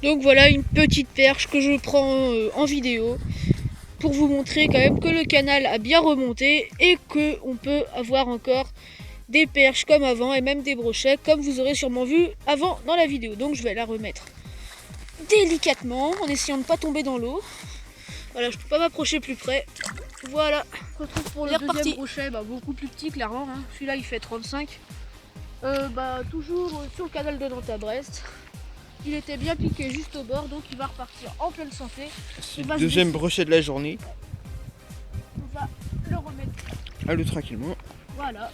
Donc voilà une petite perche que je prends en vidéo pour vous montrer quand même que le canal a bien remonté et qu'on peut avoir encore des perches comme avant et même des brochets comme vous aurez sûrement vu avant dans la vidéo. Donc je vais la remettre délicatement en essayant de ne pas tomber dans l'eau. Voilà, je peux pas m'approcher plus près. Voilà, on retrouve pour le deuxième brochet, beaucoup plus petit clairement, hein. Celui-là il fait 35. Toujours sur le canal de Nantes à Brest. Il était bien piqué juste au bord, donc il va repartir en pleine santé. C'est le deuxième brochet de la journée. On va le remettre. Allez tranquillement. Voilà.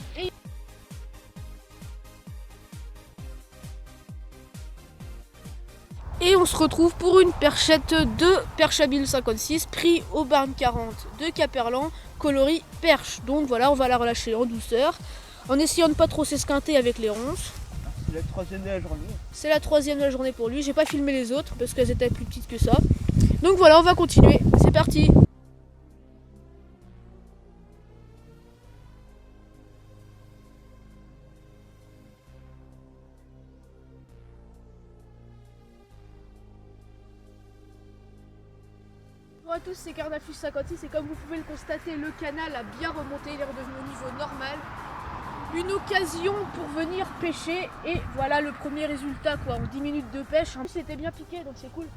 Et on se retrouve pour une perchette de perche à bile 56 pris au barn 40 de Caperlan, coloris perche. Donc voilà, on va la relâcher en douceur, en essayant de ne pas trop s'esquinter avec les ronces. C'est la troisième de la journée. C'est la troisième de la journée pour lui. J'ai pas filmé les autres parce qu'elles étaient plus petites que ça. Donc voilà, on va continuer. C'est parti. Bonjour à tous, c'est Carnafus 56 et comme vous pouvez le constater, le canal a bien remonté, il est redevenu au niveau normal. Une occasion pour venir pêcher et voilà le premier résultat quoi, en 10 minutes de pêche. C'était bien piqué donc c'est cool.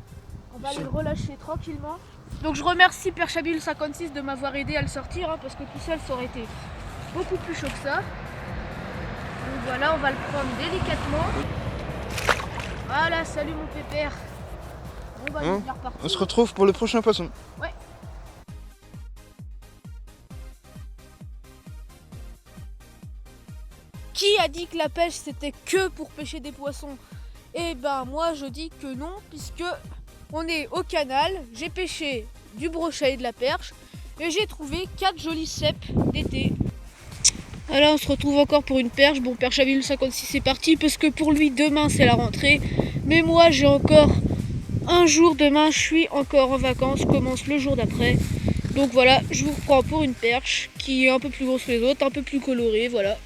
On va le relâcher tranquillement. Donc je remercie Perche à bile 56 de m'avoir aidé à le sortir hein, parce que tout seul ça aurait été beaucoup plus chaud que ça. Donc voilà, on va le prendre délicatement. Voilà, salut mon pépère. Bon bah il est bien reparti. On se retrouve pour le prochain poisson. Ouais. Qui a dit que la pêche c'était que pour pêcher des poissons? Eh ben moi je dis que non, puisque on est au canal, j'ai pêché du brochet et de la perche et j'ai trouvé 4 jolis cèpes d'été. Alors on se retrouve encore pour une perche. Bon, Perche à bile 56 c'est parti parce que pour lui demain c'est la rentrée, mais moi j'ai encore un jour demain, je suis encore en vacances, je commence le jour d'après. Donc voilà, je vous prends pour une perche qui est un peu plus grosse que les autres, un peu plus colorée, voilà.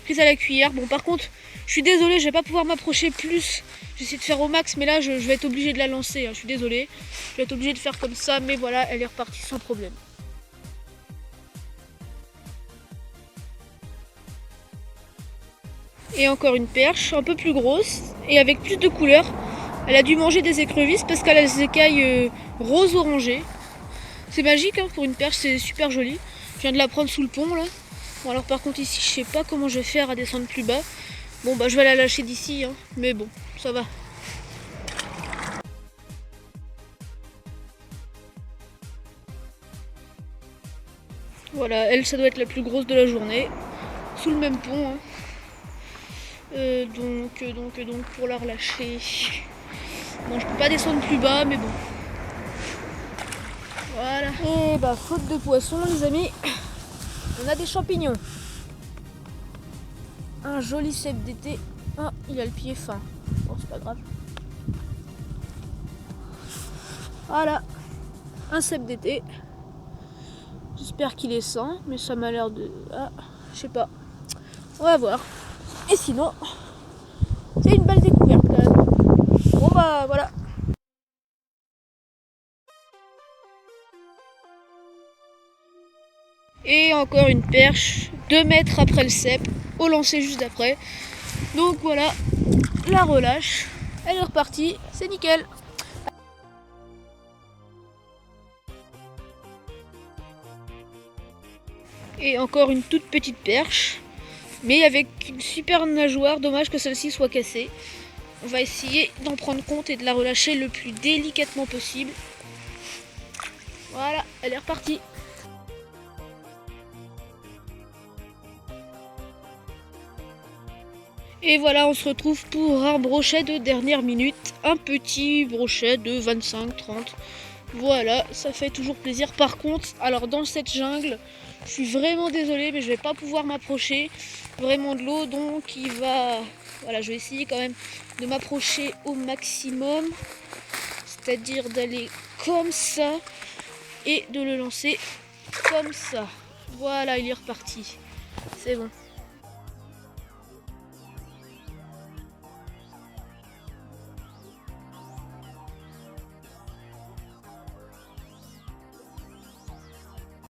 Prise à la cuillère. Bon par contre, je suis désolée, je vais pas pouvoir m'approcher plus. J'essaie de faire au max, mais là je vais être obligée de la lancer, hein. Je suis désolée. Je vais être obligée de faire comme ça, mais voilà, elle est repartie sans problème. Et encore une perche, un peu plus grosse et avec plus de couleurs. Elle a dû manger des écrevisses parce qu'elle a les écailles rose orangées. C'est magique hein, pour une perche, c'est super joli. Je viens de la prendre sous le pont là. Bon alors par contre ici je sais pas comment je vais faire à descendre plus bas. Bon bah je vais la lâcher d'ici hein, mais bon ça va. Voilà, elle ça doit être la plus grosse de la journée. Sous le même pont hein. Donc pour la relâcher. Bon je peux pas descendre plus bas mais bon. Voilà. Et bah faute de poisson les amis, on a des champignons. Un joli cèpe d'été. Ah, il a le pied fin. Bon, c'est pas grave. Voilà. Un cèpe d'été. J'espère qu'il est sain, mais ça m'a l'air de... Ah, je sais pas. On va voir. Et sinon, c'est une belle découverte quand même. Bon bah voilà. Et encore une perche, 2 mètres après le cèpe, au lancer juste après. Donc voilà, la relâche, elle est repartie, c'est nickel. Et encore une toute petite perche, mais avec une super nageoire, dommage que celle-ci soit cassée. On va essayer d'en prendre compte et de la relâcher le plus délicatement possible. Voilà, elle est repartie. Et voilà, on se retrouve pour un brochet de dernière minute. Un petit brochet de 25-30. Voilà, ça fait toujours plaisir. Par contre, alors dans cette jungle, je suis vraiment désolée, mais je vais pas pouvoir m'approcher vraiment de l'eau. Donc il va... Voilà, je vais essayer quand même de m'approcher au maximum. C'est-à-dire d'aller comme ça et de le lancer comme ça. Voilà, il est reparti. C'est bon.